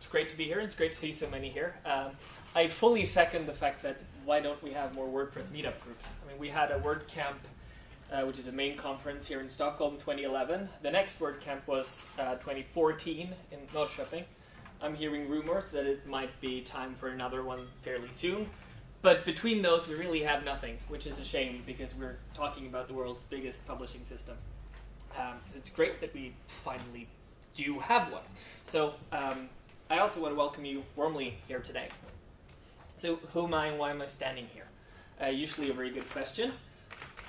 It's great to be here. It's great to see so many here. I fully second the fact that why don't we have more WordPress meetup groups? I mean, we had a WordCamp, which is a main conference here in Stockholm, 2011. The next WordCamp was 2014 in Norrköping. I'm hearing rumors that it might be time for another one fairly soon. But between those, we really have nothing, which is a shame because we're talking about the world's biggest publishing system. It's great that we finally do have one. So I also want to welcome you warmly here today. So who am I and why am I standing here? Usually a very good question.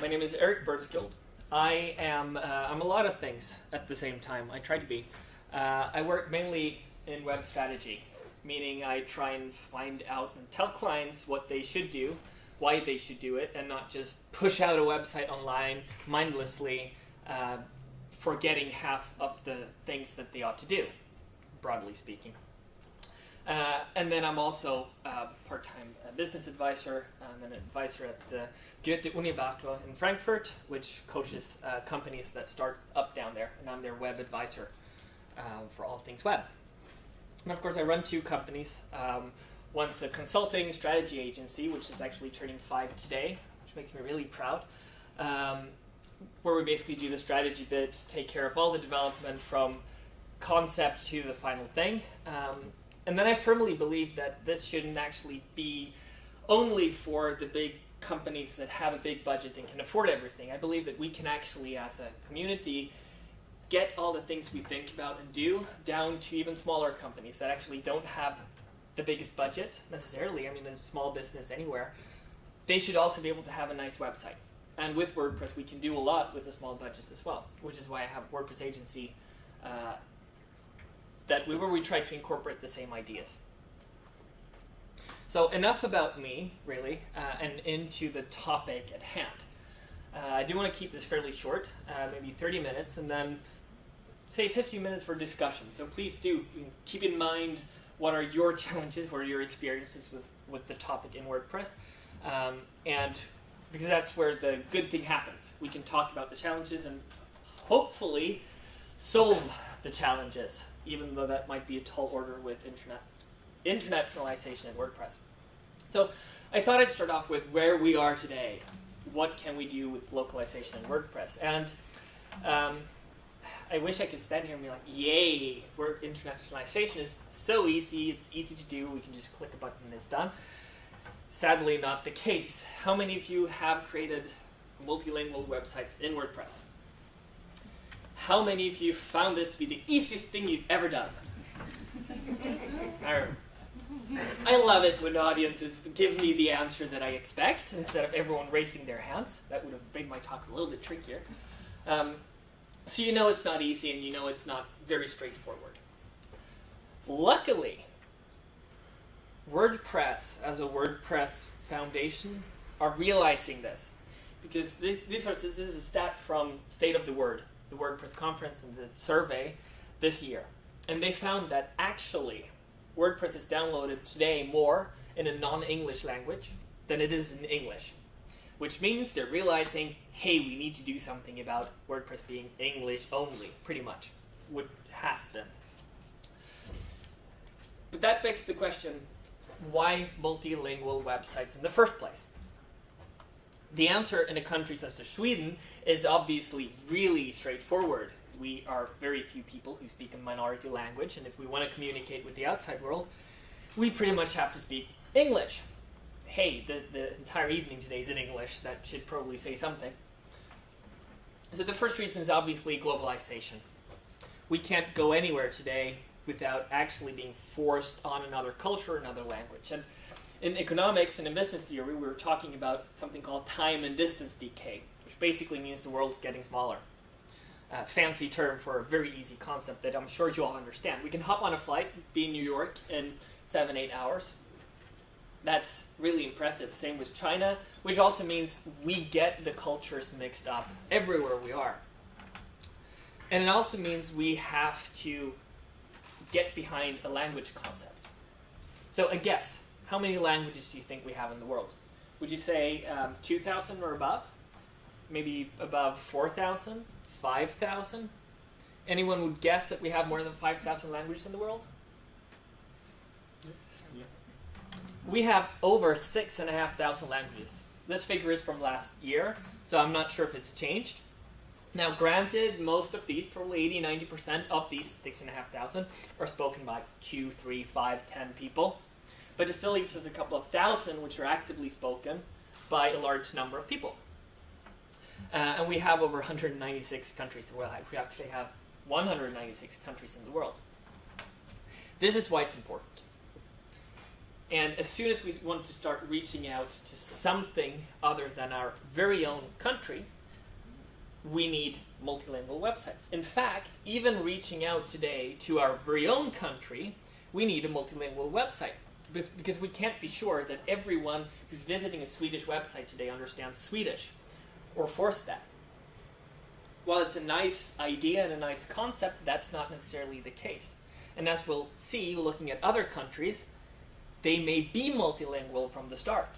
My name is Eric Bernskild. I'm a lot of things at the same time. I try to be. I work mainly in web strategy, meaning I try and find out and tell clients what they should do, why they should do it, and not just push out a website online mindlessly, forgetting half of the things that they ought to do, broadly speaking. And then I'm also a part-time business advisor. I'm an advisor at the WP Meetup in Frankfurt, which coaches companies that start up down there, and I'm their web advisor for all things web. And of course, I run two companies. One's a consulting strategy agency, which is actually turning 5 today, which makes me really proud. Where we basically do the strategy bit, take care of all the development from concept to the final thing. And then I firmly believe that this shouldn't actually be only for the big companies that have a big budget and can afford everything. I believe that we can actually, as a community, get all the things we think about and do down to even smaller companies that actually don't have the biggest budget necessarily. I mean, a small business anywhere, they should also be able to have a nice website. And with WordPress, we can do a lot with a small budget as well, which is why I have a WordPress agency where we try to incorporate the same ideas. So enough about me, really, and into the topic at hand. I do want to keep this fairly short, maybe 30 minutes, and then say 15 minutes for discussion. So please do keep in mind what are your challenges, what are your experiences with the topic in WordPress, and because that's where the good thing happens. We can talk about the challenges and hopefully solve the challenges, even though that might be a tall order with internationalization in WordPress. So I thought I'd start off with where we are today. What can we do with localization in WordPress? And I wish I could stand here and be like, yay, internationalization is so easy, it's easy to do, we can just click a button and it's done. Sadly, not the case. How many of you have created multilingual websites in WordPress? How many of you found this to be the easiest thing you've ever done? I love it when audiences give me the answer that I expect instead of everyone raising their hands. That would have made my talk a little bit trickier. So you know it's not easy and you know it's not very straightforward. Luckily, WordPress as a WordPress foundation are realizing this, because this is a stat from State of the WordPress conference and the survey this year, and they found that actually WordPress is downloaded today more in a non-English language than it is in English, which means they're realizing, hey, we need to do something about WordPress being English only, pretty much, what has been. But that begs the question, why multilingual websites in the first place? The answer in a country such as Sweden is obviously really straightforward. We are very few people who speak a minority language, and if we want to communicate with the outside world, we pretty much have to speak English. Hey, the entire evening today is in English. That should probably say something. So the first reason is obviously globalization. We can't go anywhere today without actually being forced on another culture, another language. And in economics and in business theory, we were talking about something called time and distance decay, which basically means the world's getting smaller. Fancy term for a very easy concept that I'm sure you all understand. We can hop on a flight, be in New York in 7-8 hours. That's really impressive. Same with China, which also means we get the cultures mixed up everywhere we are. And it also means we have to get behind a language concept. So a guess, how many languages do you think we have in the world? Would you say 2,000 or above? Maybe above 4,000? 5,000? Anyone would guess that we have more than 5,000 languages in the world? We have over 6,500 languages. This figure is from last year, so I'm not sure if it's changed. Now, granted, most of these, probably 80-90% of these 6,500 are spoken by 2, 3, 5, 10 people. But it still leaves us a couple of thousand which are actively spoken by a large number of people. And we have over 196 countries. Well, we actually have 196 countries in the world. This is why it's important. And as soon as we want to start reaching out to something other than our very own country, we need multilingual websites. In fact, even reaching out today to our very own country, we need a multilingual website. Because we can't be sure that everyone who's visiting a Swedish website today understands Swedish, or force that. While it's a nice idea and a nice concept, that's not necessarily the case. And as we'll see, looking at other countries, they may be multilingual from the start.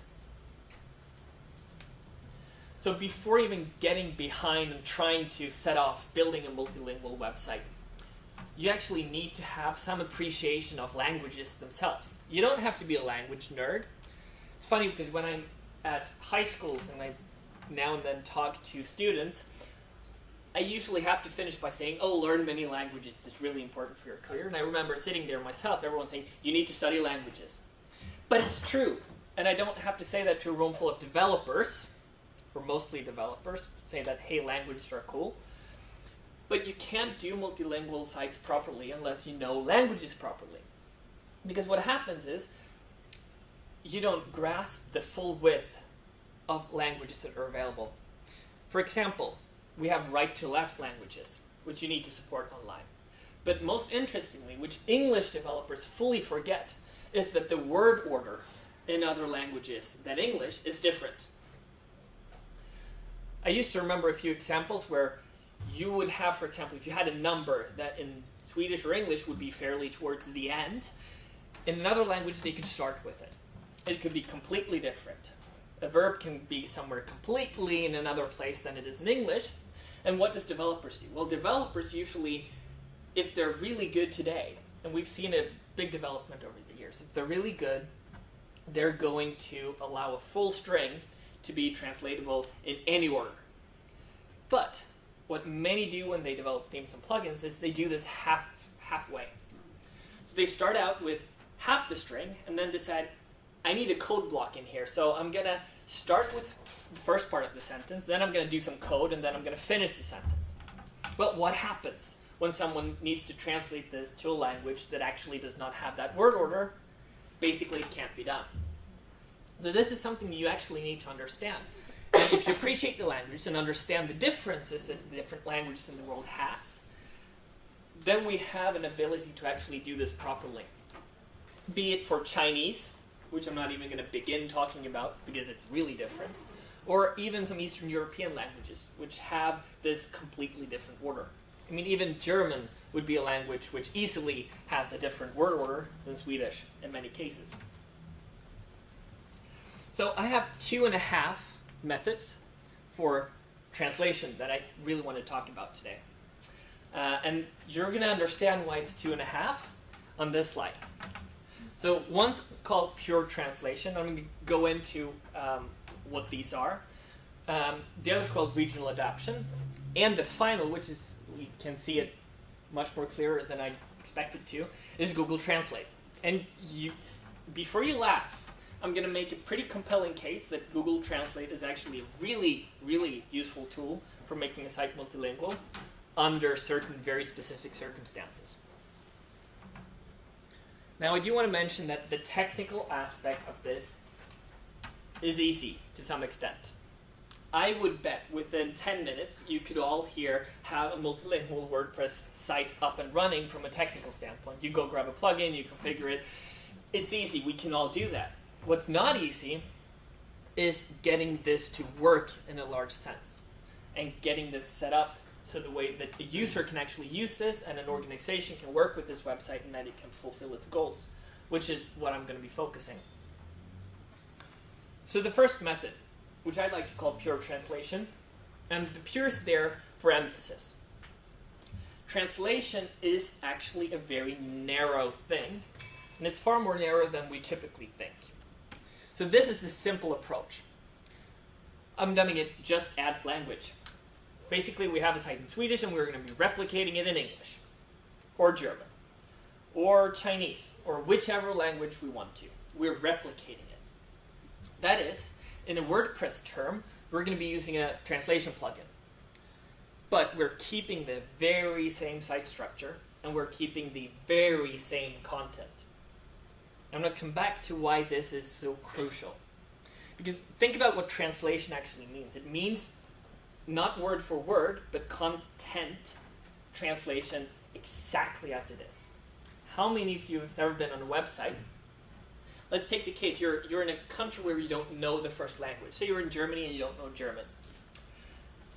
So before even getting behind and trying to set off building a multilingual website, you actually need to have some appreciation of languages themselves. You don't have to be a language nerd. It's funny because when I'm at high schools and I now and then talk to students, I usually have to finish by saying, oh, learn many languages. It's really important for your career. And I remember sitting there myself, everyone saying, you need to study languages. But it's true. And I don't have to say that to a room full of developers, or mostly developers, say that, hey, languages are cool. But you can't do multilingual sites properly unless you know languages properly. Because what happens is, you don't grasp the full width of languages that are available. For example, we have right-to-left languages, which you need to support online. But most interestingly, which English developers fully forget, is that the word order in other languages than English is different. I used to remember a few examples where you would have, for example, if you had a number that in Swedish or English would be fairly towards the end, in another language they could start with it. It could be completely different. A verb can be somewhere completely in another place than it is in English. And what does developers do? Well, developers usually, if they're really good today, and we've seen a big development over the years, if they're really good, they're going to allow a full string to be translatable in any order. But what many do when they develop themes and plugins is they do this halfway. So they start out with half the string and then decide, I need a code block in here, so I'm going to start with the first part of the sentence, then I'm going to do some code, and then I'm going to finish the sentence. Well, what happens when someone needs to translate this to a language that actually does not have that word order? Basically, it can't be done. So this is something you actually need to understand. And if you appreciate the language and understand the differences that the different languages in the world have, then we have an ability to actually do this properly. Be it for Chinese, which I'm not even going to begin talking about because it's really different, or even some Eastern European languages, which have this completely different order. I mean, even German would be a language which easily has a different word order than Swedish in many cases. So I have 2.5 methods for translation that I really want to talk about today. And you're going to understand why it's 2.5 on this slide. So one's called pure translation. I'm going to go into what these are. The other's called regional adaptation. And the final, which is, we can see it much more clearer than I expected to, is Google Translate. And before you laugh, I'm going to make a pretty compelling case that Google Translate is actually a really, really useful tool for making a site multilingual under certain very specific circumstances. Now, I do want to mention that the technical aspect of this is easy to some extent. I would bet within 10 minutes you could all here have a multilingual WordPress site up and running from a technical standpoint. You go grab a plugin, you configure it. It's easy, we can all do that. What's not easy is getting this to work in a large sense and getting this set up so the way that the user can actually use this and an organization can work with this website and that it can fulfill its goals, which is what I'm going to be focusing. So the first method, which I'd like to call pure translation, and the pure is there for emphasis. Translation is actually a very narrow thing And it's far more narrow than we typically think. So this is the simple approach. I'm dubbing it just add language. Basically, we have a site in Swedish and we're going to be replicating it in English, or German, or Chinese, or whichever language we want to. We're replicating it. That is, in a WordPress term, we're going to be using a translation plugin. But we're keeping the very same site structure, and we're keeping the very same content. I'm going to come back to why this is so crucial. Because think about what translation actually means. It means not word for word, but content translation exactly as it is. How many of you have ever been on a website? Let's take the case, you're in a country where you don't know the first language. Say you're in Germany and you don't know German.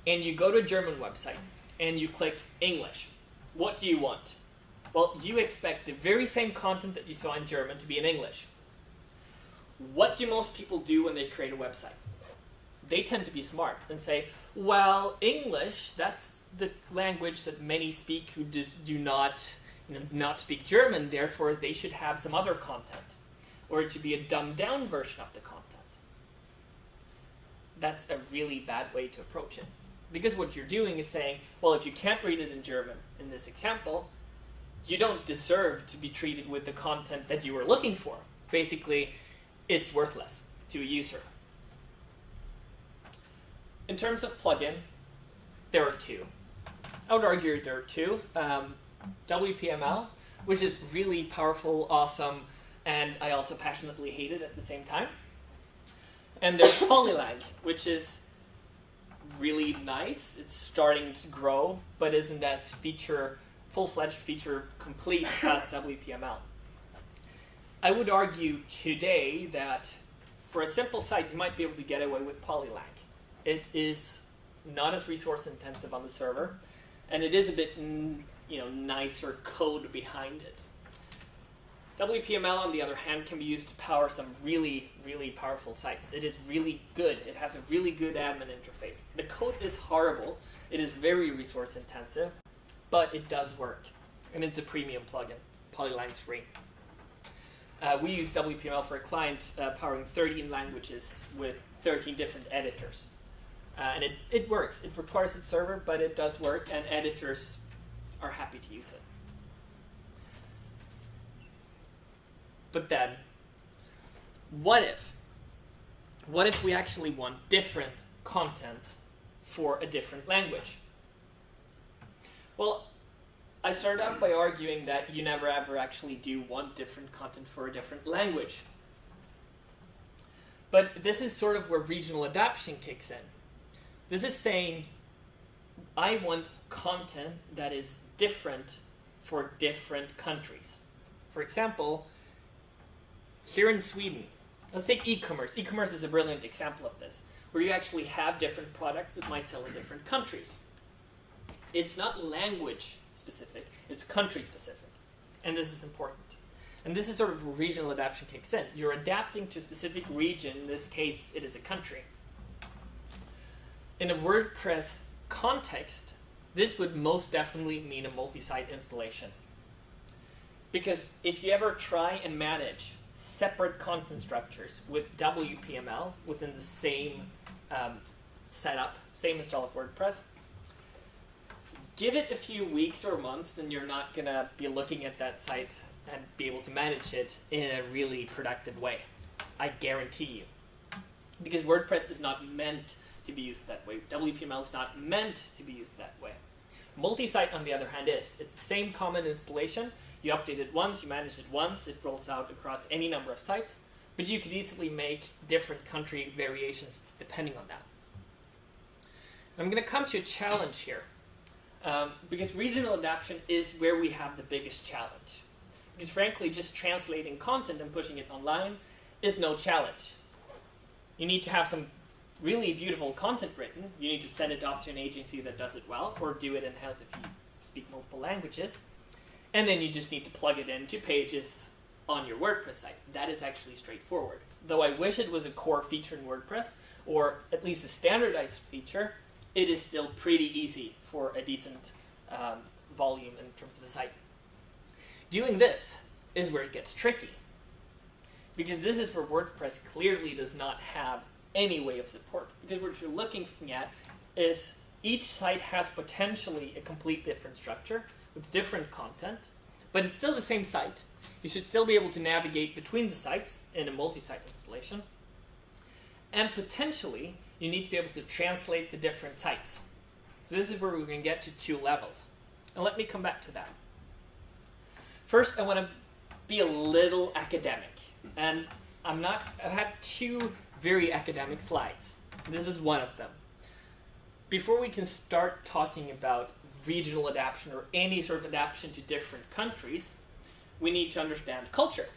And you go to a German website and you click English. What do you want? Well, you expect the very same content that you saw in German to be in English. What do most people do when they create a website? They tend to be smart and say, well, English, that's the language that many speak who just do not, not speak German, therefore they should have some other content. Or it should be a dumbed down version of the content. That's a really bad way to approach it. Because what you're doing is saying, well, if you can't read it in German in this example, you don't deserve to be treated with the content that you were looking for. Basically, it's worthless to a user. In terms of plugin, there are two. I would argue there are two. WPML, which is really powerful, awesome, and I also passionately hate it at the same time. And there's Polylang, which is really nice. It's starting to grow, but isn't as full-fledged feature complete as WPML. I would argue today that for a simple site, you might be able to get away with Polylang. It is not as resource intensive on the server, and it is a bit nicer code behind it. WPML, on the other hand, can be used to power some really, really powerful sites. It is really good. It has a really good admin interface. The code is horrible. It is very resource intensive, but it does work. And it's a premium plugin. Polylang's free. We use WPML for a client powering 13 languages with 13 different editors. And it works. It requires its server, but it does work, and editors are happy to use it. But then, what if we actually want different content for a different language? Well, I started out by arguing that you never ever actually do want different content for a different language. But this is sort of where regional adaptation kicks in. This is saying, I want content that is different for different countries. For example, here in Sweden, let's take e-commerce. E-commerce is a brilliant example of this, where you actually have different products that might sell in different countries. It's not language specific, it's country specific. And this is important. And this is sort of where regional adaptation kicks in. You're adapting to a specific region, in this case it is a country. In a WordPress context, this would most definitely mean a multi-site installation. Because if you ever try and manage separate content structures with WPML within the same setup, same install of WordPress, give it a few weeks or months and you're not going to be looking at that site and be able to manage it in a really productive way. I guarantee you. Because WordPress is not meant to be used that way. WPML is not meant to be used that way. Multi-site, on the other hand, is. It's the same common installation. You update it once, you manage it once, it rolls out across any number of sites, but you could easily make different country variations depending on that. I'm going to come to a challenge here, because regional adaptation is where we have the biggest challenge. Because frankly, just translating content and pushing it online is no challenge. You need to have some really beautiful content written. You need to send it off to an agency that does it well, or do it in-house if you speak multiple languages. And then you just need to plug it into pages on your WordPress site. That is actually straightforward. Though I wish it was a core feature in WordPress, or at least a standardized feature, it is still pretty easy for a decent volume in terms of a site. Doing this is where it gets tricky. Because this is where WordPress clearly does not have any way of support. Because what you're looking at is each site has potentially a complete different structure with different content, but it's still the same site. You should still be able to navigate between the sites in a multi-site installation. And potentially, you need to be able to translate the different sites. So this is where we're going to get to 2 levels. And let me come back to that. First, I want to be a little academic. And I've had 2 very academic slides. This is one of them. Before we can start talking about regional adaptation or any sort of adaptation to different countries, we need to understand culture.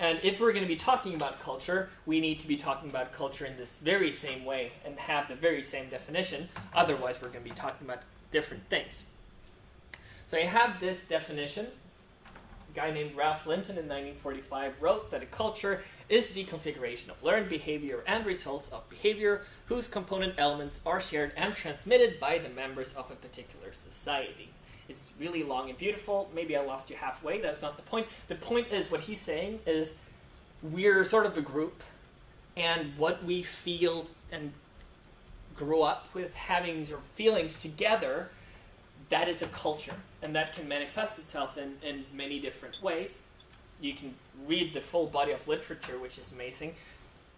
And if we're going to be talking about culture, we need to be talking about culture in this very same way and have the very same definition. Otherwise, we're going to be talking about different things. So I have this definition. A guy named Ralph Linton in 1945 wrote that a culture is the configuration of learned behavior and results of behavior whose component elements are shared and transmitted by the members of a particular society. It's really long and beautiful. Maybe I lost you halfway. That's not the point. The point is, what he's saying is we're sort of a group, and what we feel and grow up with having sort of feelings together, that is a culture. And that can manifest itself in many different ways. You can read the full body of literature, which is amazing.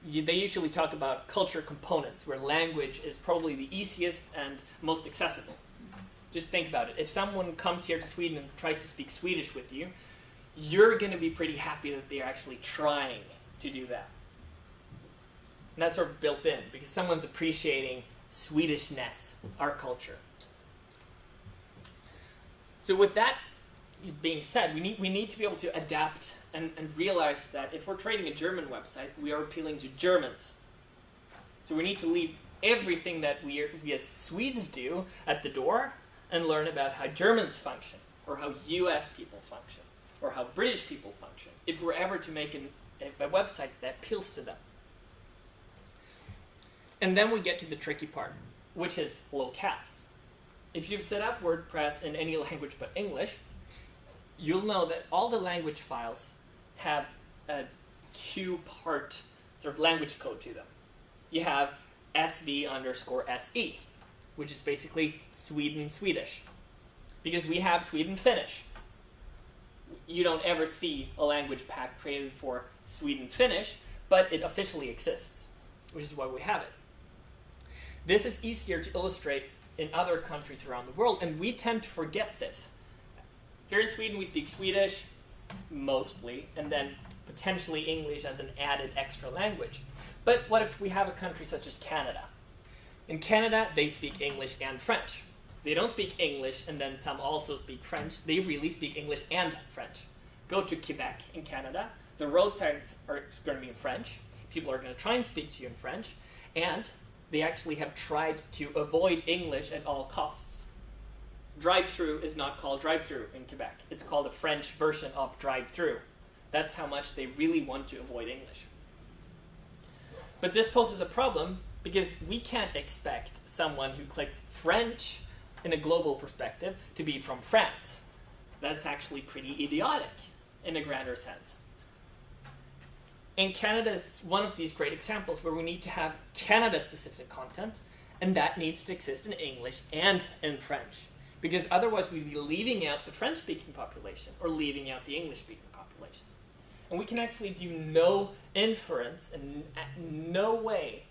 They usually talk about culture components, where language is probably the easiest and most accessible. Just think about it. If someone comes here to Sweden and tries to speak Swedish with you, you're going to be pretty happy that they're actually trying to do that. And that's sort of built in, because someone's appreciating Swedishness, our culture. So with that being said, we need to be able to adapt and realize that if we're creating a German website, we are appealing to Germans. So we need to leave everything that we as Swedes do at the door and learn about how Germans function, or how US people function, or how British people function, if we're ever to make a website that appeals to them. And then we get to the tricky part, which is locales. If you've set up WordPress in any language but English, you'll know that all the language files have a 2-part sort of language code to them. You have SV_SE, which is basically Sweden Swedish, because we have Sweden Finnish. You don't ever see a language pack created for Sweden Finnish, but it officially exists, which is why we have it. This is easier to illustrate in other countries around the world, and we tend to forget this. Here in Sweden, we speak Swedish, mostly, and then potentially English as an added extra language. But what if we have a country such as Canada? In Canada, they speak English and French. They don't speak English and then some also speak French. They really speak English and French. Go to Quebec in Canada. The road signs are going to be in French. People are going to try and speak to you in French. And they actually have tried to avoid English at all costs. Drive-through is not called drive-through in Quebec. It's called a French version of drive-through. That's how much they really want to avoid English. But this poses a problem because we can't expect someone who clicks French in a global perspective to be from France. That's actually pretty idiotic in a grander sense. And Canada is one of these great examples where we need to have Canada-specific content, and that needs to exist in English and in French. Because otherwise we'd be leaving out the French-speaking population or leaving out the English-speaking population. And we can actually do no inference and no way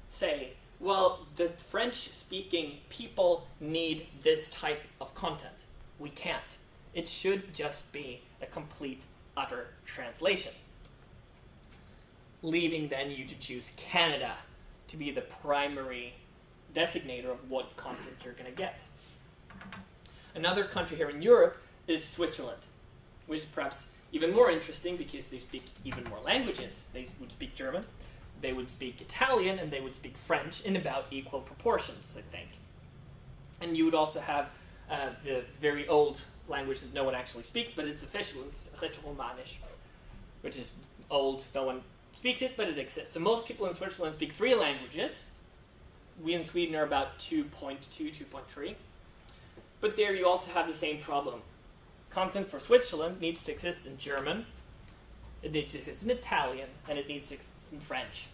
say, well, the French-speaking people need this type of content. We can't. It should just be a complete, utter translation. Leaving then you to choose Canada to be the primary designator of what content you're going to get. Another country here in Europe is Switzerland, which is perhaps even more interesting because they speak even more languages. They would speak German, they would speak Italian, and they would speak French in about equal proportions, I think. And you would also have the very old language that no one actually speaks, but it's official. It's Rätoromanisch, which is old. No one speaks it, but it exists. So most people in Switzerland speak 3 languages. We in Sweden are about 2.2, 2.3. But there you also have the same problem. Content for Switzerland needs to exist in German, it needs to exist in Italian, and it needs to exist in French.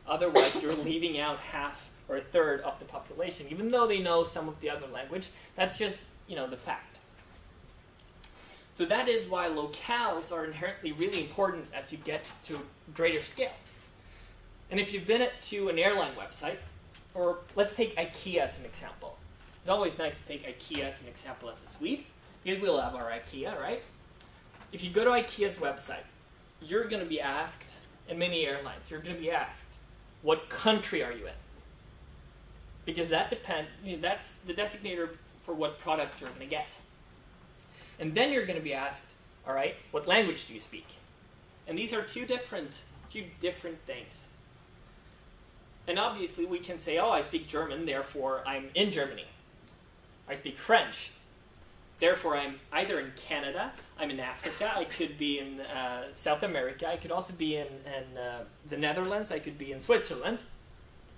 Otherwise, you're leaving out half or a third of the population, even though they know some of the other language. That's just, the fact. So that is why locales are inherently really important as you get to greater scale. And if you've been to an airline website, or let's take IKEA as an example. It's always nice to take IKEA as an example as a Swede, because we'll have our IKEA, right? If you go to IKEA's website, you're going to be asked, in many airlines, you're going to be asked, what country are you in? Because that depends, that's the designator for what product you're going to get. And then you're going to be asked, all right, what language do you speak? And these are two different things. And obviously we can say, I speak German, therefore I'm in Germany. I speak French, therefore I'm either in Canada, I'm in Africa, I could be in South America, I could also be in the Netherlands, I could be in Switzerland,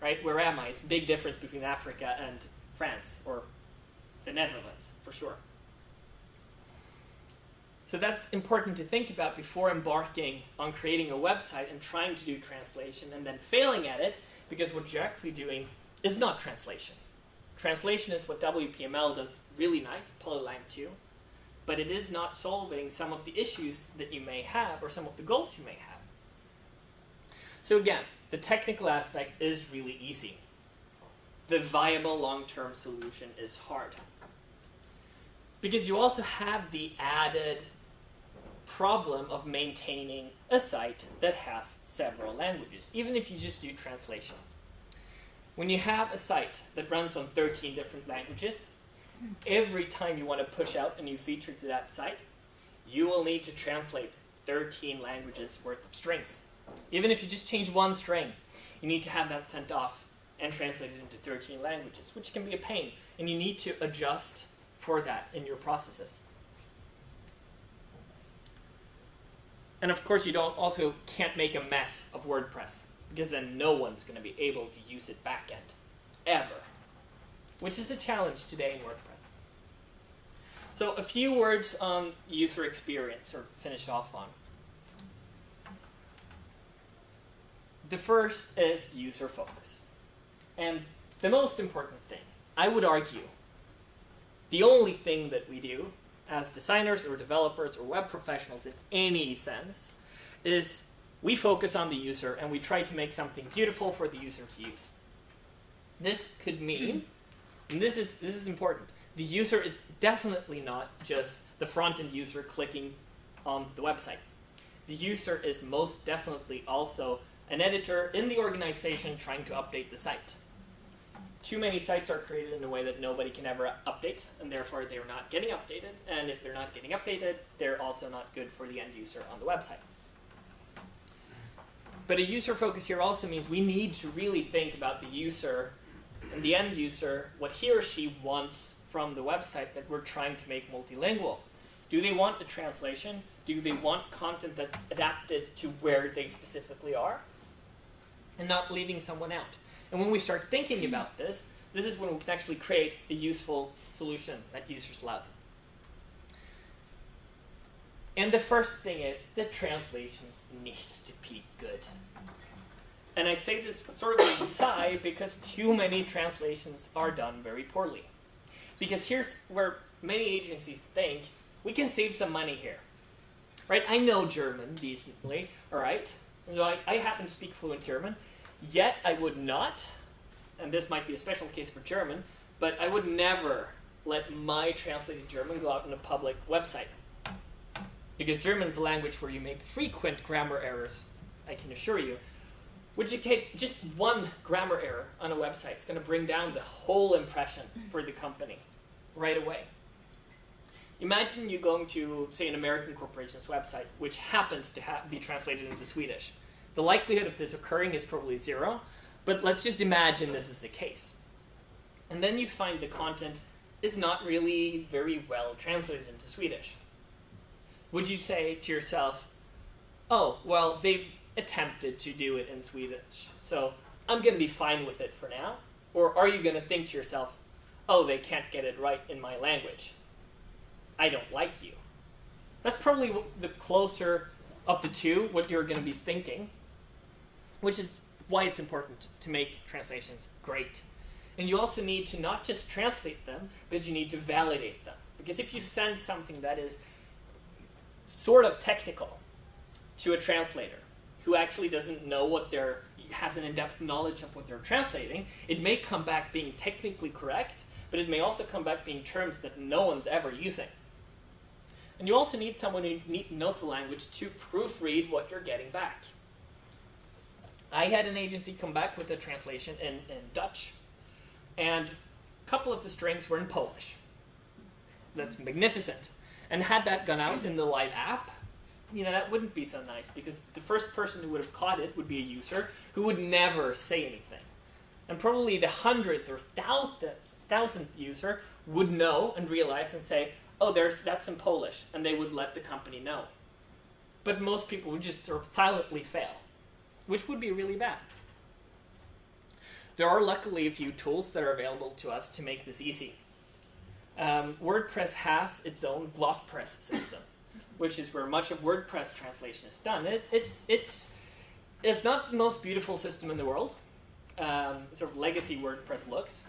right? Where am I? It's a big difference between Africa and France, or the Netherlands, for sure. So that's important to think about before embarking on creating a website and trying to do translation and then failing at it, because what you're actually doing is not translation. Translation is what WPML does really nice, Polylang 2, but it is not solving some of the issues that you may have or some of the goals you may have. So again, the technical aspect is really easy. The viable long-term solution is hard. Because you also have the added problem of maintaining a site that has several languages, even if you just do translation. When you have a site that runs on 13 different languages, every time you want to push out a new feature to that site, you will need to translate 13 languages worth of strings. Even if you just change one string, you need to have that sent off and translated into 13 languages, which can be a pain, and you need to adjust for that in your processes. And of course, you also can't make a mess of WordPress, because then no one's going to be able to use it back end, ever, which is a challenge today in WordPress. So a few words on user experience, or finish off on. The first is user focus. And the most important thing, I would argue, the only thing that we do as designers or developers or web professionals in any sense is we focus on the user and we try to make something beautiful for the user to use. This could mean, and this is important, the user is definitely not just the front-end user clicking on the website. The user is most definitely also an editor in the organization trying to update the site. Too many sites are created in a way that nobody can ever update, and therefore they're not getting updated. And if they're not getting updated, they're also not good for the end user on the website. But a user focus here also means we need to really think about the user and the end user, what he or she wants from the website that we're trying to make multilingual. Do they want a translation? Do they want content that's adapted to where they specifically are? And not leaving someone out. And when we start thinking about this, this is when we can actually create a useful solution that users love. And the first thing is that translations needs to be good. And I say this sort of aside because too many translations are done very poorly. Because here's where many agencies think, we can save some money here. Right? I know German decently, all right? So I happen to speak fluent German. Yet I would not, and this might be a special case for German, but I would never let my translated German go out on a public website. Because German is a language where you make frequent grammar errors, I can assure you. Which in case just one grammar error on a website is going to bring down the whole impression for the company right away. Imagine you going to, say, an American corporation's website, which happens to be translated into Swedish. The likelihood of this occurring is probably 0, but let's just imagine this is the case. And then you find the content is not really very well translated into Swedish. Would you say to yourself, oh, well, they've attempted to do it in Swedish, so I'm going to be fine with it for now? Or are you going to think to yourself, oh, they can't get it right in my language. I don't like you. That's probably the closer of the two, what you're going to be thinking, which is why it's important to make translations great. And you also need to not just translate them, but you need to validate them. Because if you send something that is sort of technical to a translator who actually doesn't know what has an in-depth knowledge of what they're translating, it may come back being technically correct, but it may also come back being terms that no one's ever using. And you also need someone who knows the language to proofread what you're getting back. I had an agency come back with a translation in Dutch, and a couple of the strings were in Polish. That's magnificent. And had that gone out in the live app, that wouldn't be so nice, because the first person who would have caught it would be a user who would never say anything. And probably the 100th or 1,000th user would know and realize and say, oh, that's in Polish, and they would let the company know. But most people would just sort of silently fail, which would be really bad. There are luckily a few tools that are available to us to make this easy. WordPress has its own block press system, which is where much of WordPress translation is done. It's not the most beautiful system in the world, sort of legacy WordPress looks,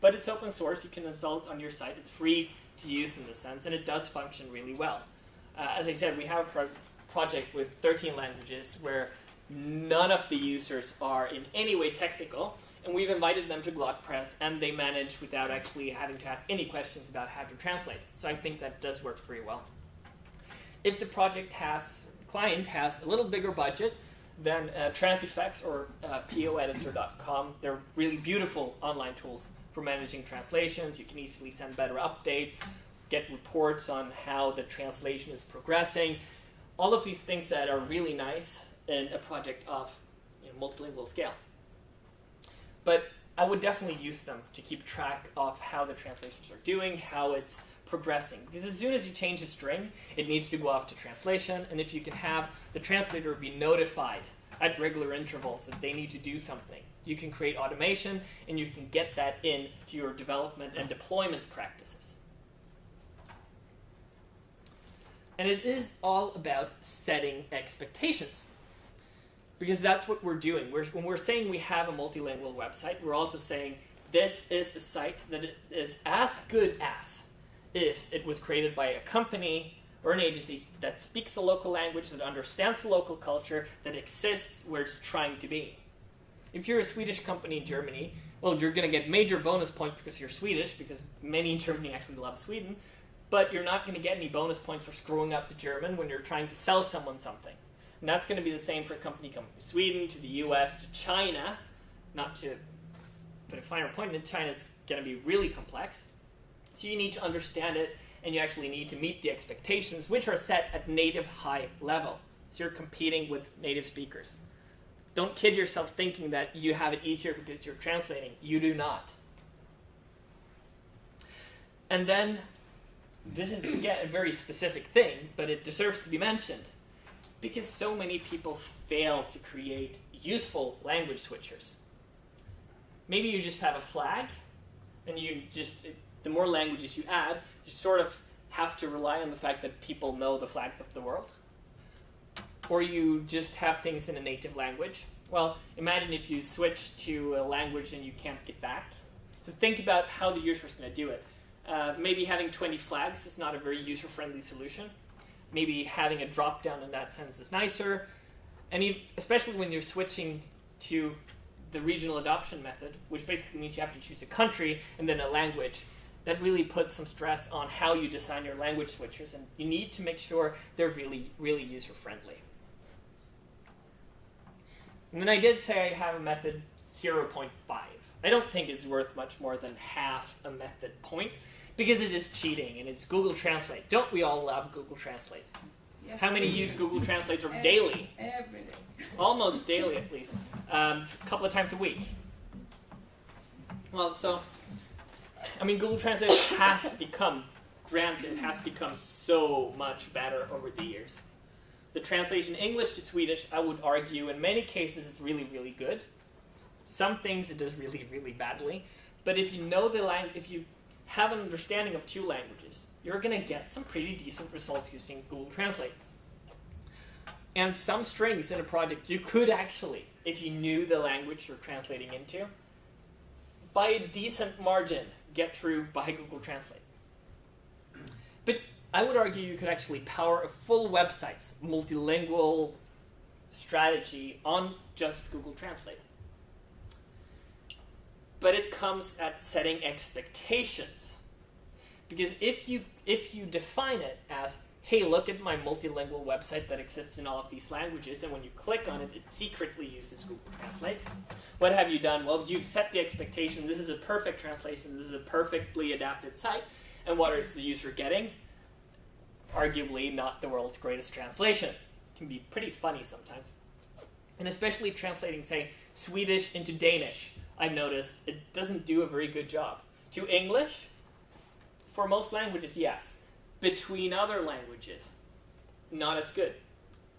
but it's open source. You can install it on your site. It's free to use in this sense, and it does function really well. As I said, we have a project with 13 languages where none of the users are in any way technical, and we've invited them to GlockPress, and they manage without actually having to ask any questions about how to translate. So I think that does work pretty well. If the client has a little bigger budget, then Transifex or poeditor.com, they're really beautiful online tools for managing translations. You can easily send better updates, get reports on how the translation is progressing. All of these things that are really nice in a project of multilingual scale. But I would definitely use them to keep track of how the translations are doing, how it's progressing. Because as soon as you change a string, it needs to go off to translation. And if you can have the translator be notified at regular intervals that they need to do something, you can create automation and you can get that into your development and deployment practices. And it is all about setting expectations. Because that's what we're doing. When we're saying we have a multilingual website, we're also saying this is a site that is as good as if it was created by a company or an agency that speaks the local language, that understands the local culture, that exists where it's trying to be. If you're a Swedish company in Germany, well, you're going to get major bonus points because you're Swedish, because many in Germany actually love Sweden, but you're not going to get any bonus points for screwing up the German when you're trying to sell someone something. And that's going to be the same for a company coming from Sweden to the US to China. Not to put a finer point in it, China's going to be really complex. So you need to understand it, and you actually need to meet the expectations, which are set at native high level. So you're competing with native speakers. Don't kid yourself thinking that you have it easier because you're translating. You do not. And then, this is, again, a very specific thing, but it deserves to be mentioned. Because so many people fail to create useful language switchers. Maybe you just have a flag, and the more languages you add, you sort of have to rely on the fact that people know the flags of the world. Or you just have things in a native language. Well, imagine if you switch to a language and you can't get back. So think about how the user is going to do it. Maybe having 20 flags is not a very user-friendly solution. Maybe having a drop-down in that sense is nicer. And especially when you're switching to the regional adoption method, which basically means you have to choose a country and then a language, that really puts some stress on how you design your language switchers, and you need to make sure they're really, really user-friendly. And then I did say I have a method 0.5. I don't think it's worth much more than half a method point, because it is cheating, and it's Google Translate. Don't we all love Google Translate? Yes. How many use Google Translate daily? Every day. Almost daily, at least. A couple of times a week. Well, so, Google Translate has become so much better over the years. The translation English to Swedish, I would argue, in many cases is really, really good. Some things it does really, really badly. But if you know the language, if you have an understanding of 2 languages, you're going to get some pretty decent results using Google Translate. And some strings in a project you could actually, if you knew the language you're translating into, by a decent margin, get through by Google Translate. But I would argue you could actually power a full website's multilingual strategy on just Google Translate. But it comes at setting expectations. Because if you define it as, hey, look at my multilingual website that exists in all of these languages, and when you click on it, it secretly uses Google Translate, what have you done? Well, you set the expectation, this is a perfect translation, this is a perfectly adapted site, and what is the user getting? Arguably not the world's greatest translation. It can be pretty funny sometimes. And especially translating, say, Swedish into Danish, I've noticed it doesn't do a very good job. To English, for most languages, yes. Between other languages, not as good.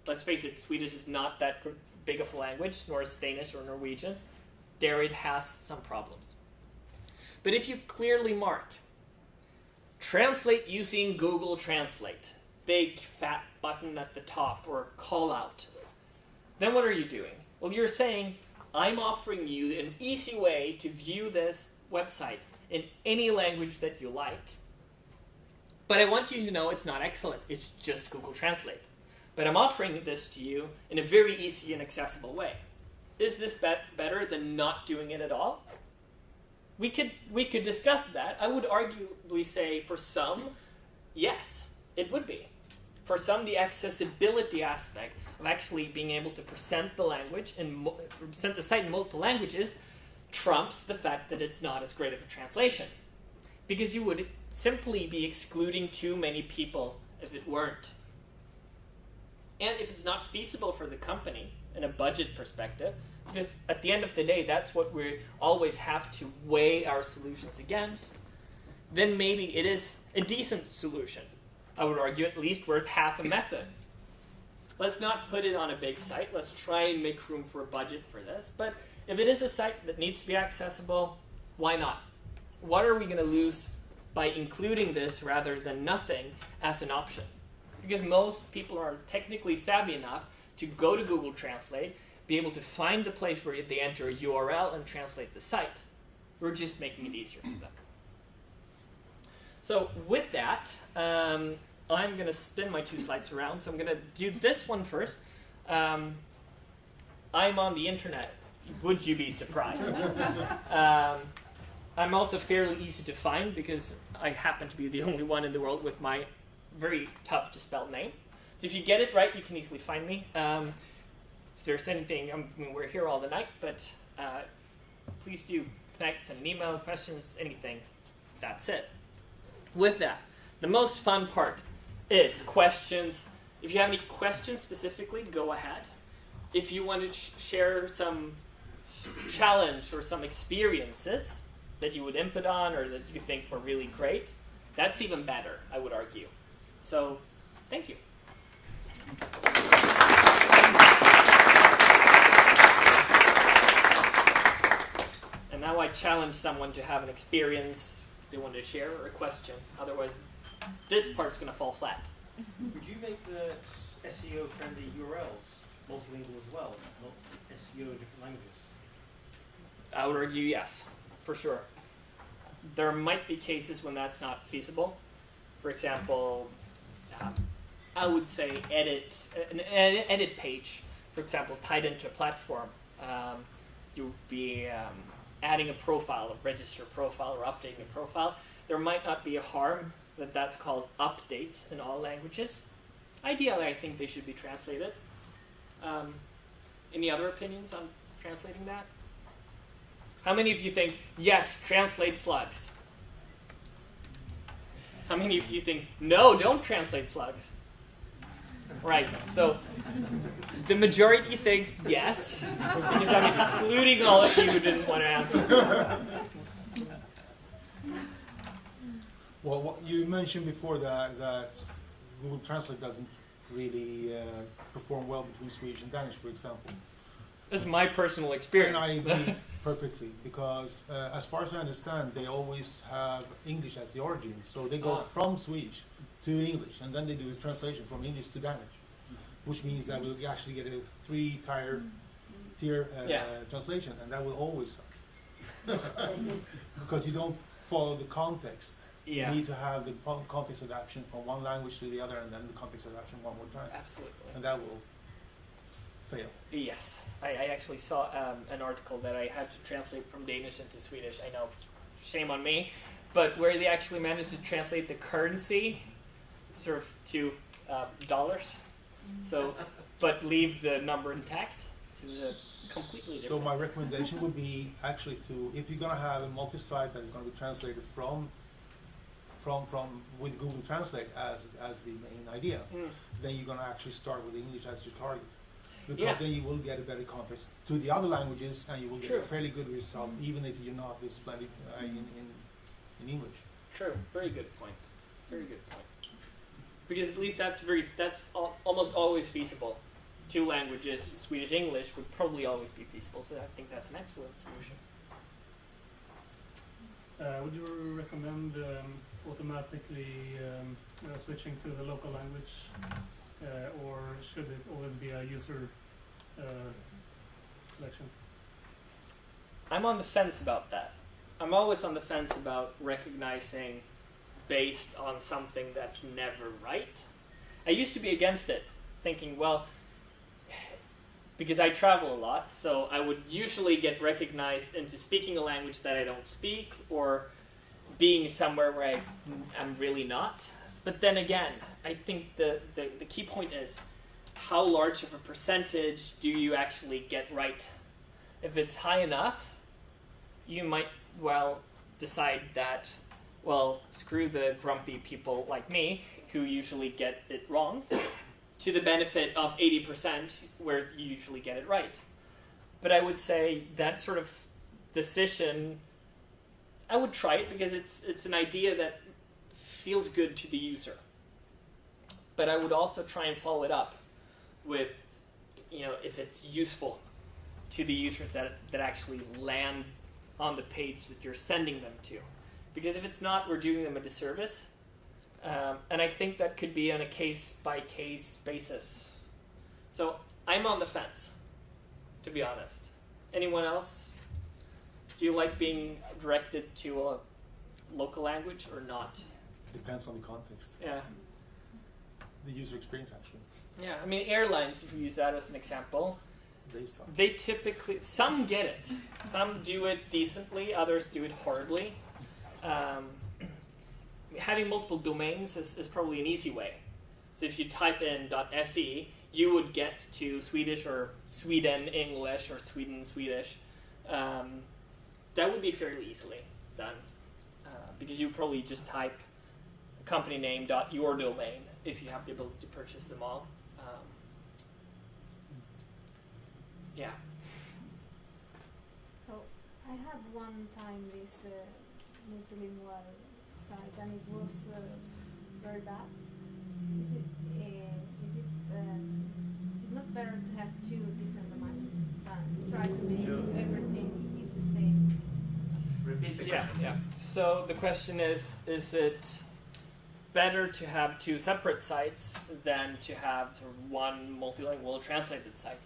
Let's face it, Swedish is not that big of a language, nor is Danish or Norwegian. There it has some problems. But if you clearly mark, translate using Google Translate, big fat button at the top or call out, then what are you doing? Well, you're saying, I'm offering you an easy way to view this website in any language that you like. But I want you to know it's not excellent. It's just Google Translate. But I'm offering this to you in a very easy and accessible way. Is this better than not doing it at all? We could discuss that. I would arguably say for some, yes, it would be. For some, the accessibility aspect of actually being able to present the language and present the site in multiple languages trumps the fact that it's not as great of a translation. Because you would simply be excluding too many people if it weren't. And if it's not feasible for the company in a budget perspective, because at the end of the day, that's what we always have to weigh our solutions against, then maybe it is a decent solution. I would argue at least worth half a method. Let's not put it on a big site. Let's try and make room for a budget for this. But if it is a site that needs to be accessible, why not? What are we going to lose by including this rather than nothing as an option? Because most people are technically savvy enough to go to Google Translate, be able to find the place where they enter a URL and translate the site. We're just making it easier for them. So with that, I'm going to spin my 2 slides around. So I'm going to do this one first. I'm on the internet. Would you be surprised? I'm also fairly easy to find because I happen to be the only one in the world with my very tough to spell name. So if you get it right, you can easily find me. If there's anything, I mean, we're here all the night, but please do connect, send an email, questions, anything. That's it. With that, the most fun part is questions. If you have any questions specifically, go ahead. If you want to share some challenge or some experiences that you would input on or that you think were really great, that's even better, I would argue. So, thank you. And now I challenge someone to have an experience they want to share or a question. Otherwise, this part's going to fall flat. Could you make the SEO-friendly URLs multilingual as well, not SEO in different languages? I would argue yes, for sure. There might be cases when that's not feasible. For example, I would say an edit page, for example, tied into a platform. You'll be adding a profile, a registered profile, or updating a profile. There might not be a harm that that's called update in all languages. Ideally, I think they should be translated. Any other opinions on translating that? How many of you think, yes, translate slugs? How many of you think, no, don't translate slugs? Right, so the majority thinks yes, because I'm excluding all of you who didn't want to answer. Well, what you mentioned before that Google Translate doesn't really perform well between Swedish and Danish, for example. This is my personal And experience. I agree perfectly, because as far as I understand, they always have English as the origin. So they go from Swedish to English, and then they do a translation from English to Danish, which means that we'll actually get a tier translation, and that will always suck. Because you don't follow the context. Yeah. You need to have the context adaptation from one language to the other, and then the context adaptation one more time. Absolutely. And that will fail. Yes, I actually saw an article that I had to translate from Danish into Swedish. I know, shame on me, but where they actually managed to translate the currency sort of to dollars, so but leave the number intact. So it was completely different. So my recommendation would be actually if you're going to have a multi-site that is going to be translated from with Google Translate as the main idea, then you're going to actually start with English as your target. Because then you will get a better context to the other languages, and you will get a fairly good result, even if you're not as splendid in English. True. Very good point. Very good point. Because at least that's almost always feasible. 2 languages, Swedish, English, would probably always be feasible. So I think that's an excellent solution. Would you recommend automatically switching to the local language, or should it always be a user selection? I'm on the fence about that. I'm always on the fence about recognizing based on something that's never right. I used to be against it, thinking, well, because I travel a lot, so I would usually get recognized into speaking a language that I don't speak, or being somewhere where I'm really not. But then again, I think the key point is, how large of a percentage do you actually get right? If it's high enough, you might well decide that, well, screw the grumpy people like me who usually get it wrong, to the benefit of 80% where you usually get it right. But I would say that sort of decision, I would try it because it's an idea that feels good to the user. But I would also try and follow it up with, if it's useful to the users that actually land on the page that you're sending them to. Because if it's not, we're doing them a disservice. And I think that could be on a case-by-case basis. So I'm on the fence, to be honest. Anyone else? Do you like being directed to a local language or not? Depends on the context. Yeah. The user experience, actually. Yeah, I mean, airlines, if we use that as an example, They suck. they typically, some get it. Some do it decently, others do it horribly. Having multiple domains is probably an easy way. So if you type in .se, you would get to Swedish or Sweden English or Sweden Swedish. That would be fairly easily done. Because you probably just type company name .your domain if you have the ability to purchase them all. Yeah. So I had one time this multilingual site, and it was very bad. Is it it's not better to have 2 different domains than try to make everything in the same? Repeat the question. Yeah. So the question is it better to have 2 separate sites than to have sort of one multilingual translated site?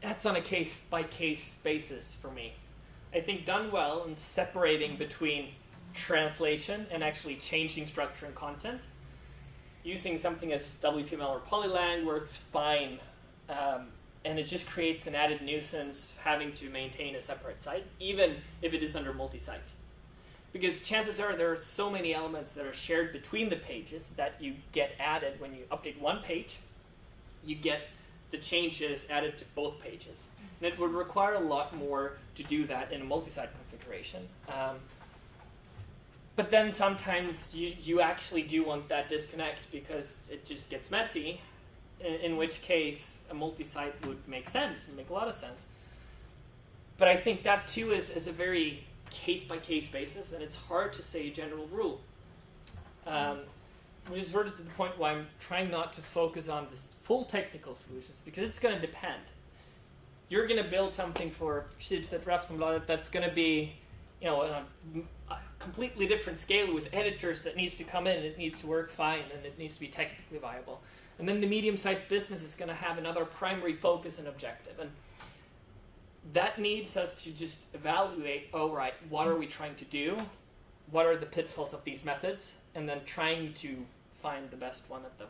That's on a case-by-case basis for me. I think done well in separating between translation and actually changing structure and content, using something as WPML or Polylang works fine, and it just creates an added nuisance having to maintain a separate site, even if it is under multi-site. Because chances are there are so many elements that are shared between the pages that you get added when you update one page, you get the changes added to both pages. And it would require a lot more to do that in a multi-site configuration. But then sometimes you actually do want that disconnect because it just gets messy, in which case a multi-site would make sense, and make a lot of sense. But I think that too is a very case-by-case basis, and it's hard to say a general rule. which is sort of to the point why I'm trying not to focus on the full technical solutions, because it's going to depend. You're going to build something for Schibsted or Aftonbladet that's going to be, on a completely different scale with editors that needs to come in, and it needs to work fine, and it needs to be technically viable. And then the medium-sized business is going to have another primary focus and objective. And that needs us to just evaluate, what are we trying to do? What are the pitfalls of these methods? And then trying to find the best one of them.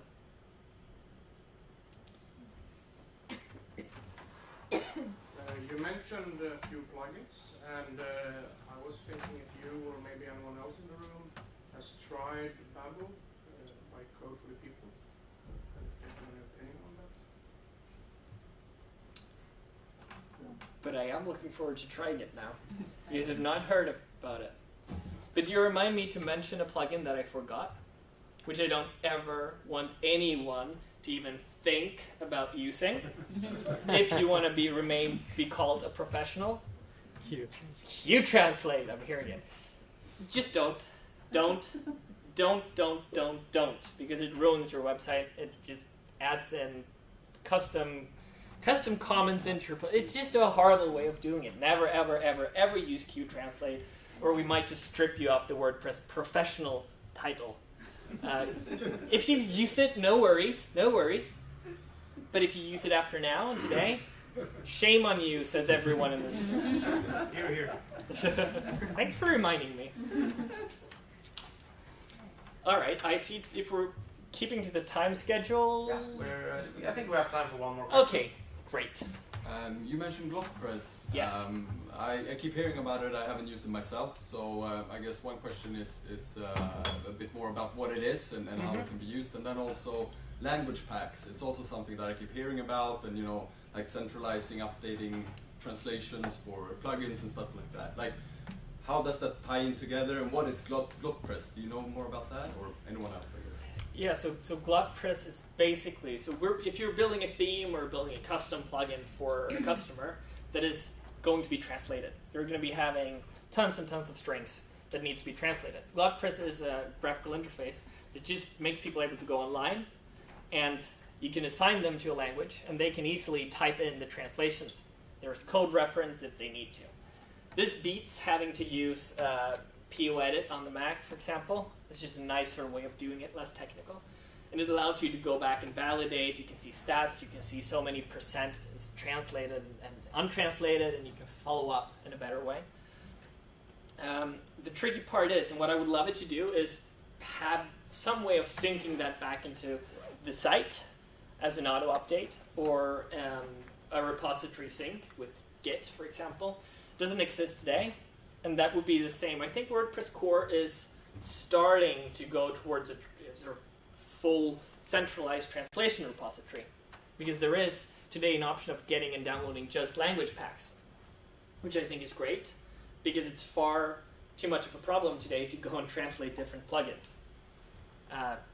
You mentioned a few plugins, and I was thinking if you or maybe anyone else in the room has tried Babel by Code for the People. And if you have any opinion on that? But I am looking forward to trying it now, because I've not heard about it. But you remind me to mention a plugin that I forgot, which I don't ever want anyone to even think about using. If you want to be called a professional, Q-Translate, I'm hearing it. Just don't, because it ruins your website. It just adds in custom comments into it's just a horrible way of doing it. Never, ever, ever, ever use Q-Translate, or we might just strip you off the WordPress professional title. If you've used it, no worries. But if you use it after now and today, shame on you, says everyone in this room. Here, here. Thanks for reminding me. All right, I see if we're keeping to the time schedule. Yeah, I think we have time for one more question. Okay, great. You mentioned GlockPress. Yes. I keep hearing about it. I haven't used it myself, so I guess one question is a bit more about what it is and how it can be used, and then also language packs. It's also something that I keep hearing about, and like centralizing, updating translations for plugins and stuff like that. Like, how does that tie in together, and what is GlockPress? Do you know more about that, or anyone else, I guess? Yeah, so GlockPress is basically, if you're building a theme or building a custom plugin for a customer that is going to be translated, you're going to be having tons and tons of strings that needs to be translated. GlockPress is a graphical interface that just makes people able to go online, and you can assign them to a language, and they can easily type in the translations. There's code reference if they need to. This beats having to use POEdit on the Mac, for example. It's just a nicer way of doing it, less technical. And it allows you to go back and validate. You can see stats. You can see so many percent is translated and untranslated, and you can follow up in a better way. The tricky part is, and what I would love it to do, is have some way of syncing that back into the site as an auto-update, or a repository sync with Git, for example. Doesn't exist today, and that would be the same. I think WordPress core is starting to go towards a sort of full centralized translation repository, because there is today an option of getting and downloading just language packs, which I think is great, because it's far too much of a problem today to go and translate different plugins.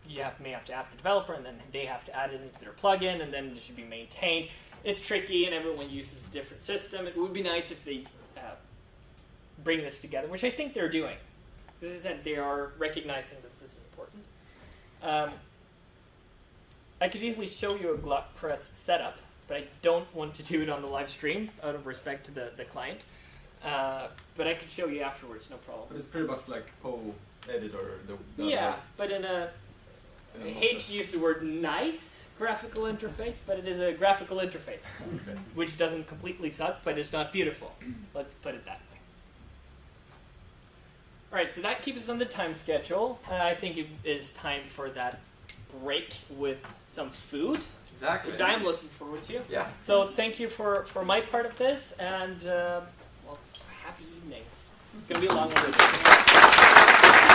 You may have to ask a developer, and then they have to add it into their plugin, and then it should be maintained. It's tricky, and everyone uses a different system. It would be nice if they bring this together, which I think they're doing. As I said, they are recognizing that this is important. I could easily show you a GlockPress setup, but I don't want to do it on the live stream out of respect to the client. But I could show you afterwards, no problem. But it's pretty much like POEdit or the yeah, but I hate to use the word nice graphical interface, but it is a graphical interface, which doesn't completely suck, but it's not beautiful. Let's put it that way. All right, so that keeps us on the time schedule. I think it is time for that break with some food, Exactly. which I'm looking forward to. Yeah. So thank you for my part of this, and well, happy evening. It's going to be a long one.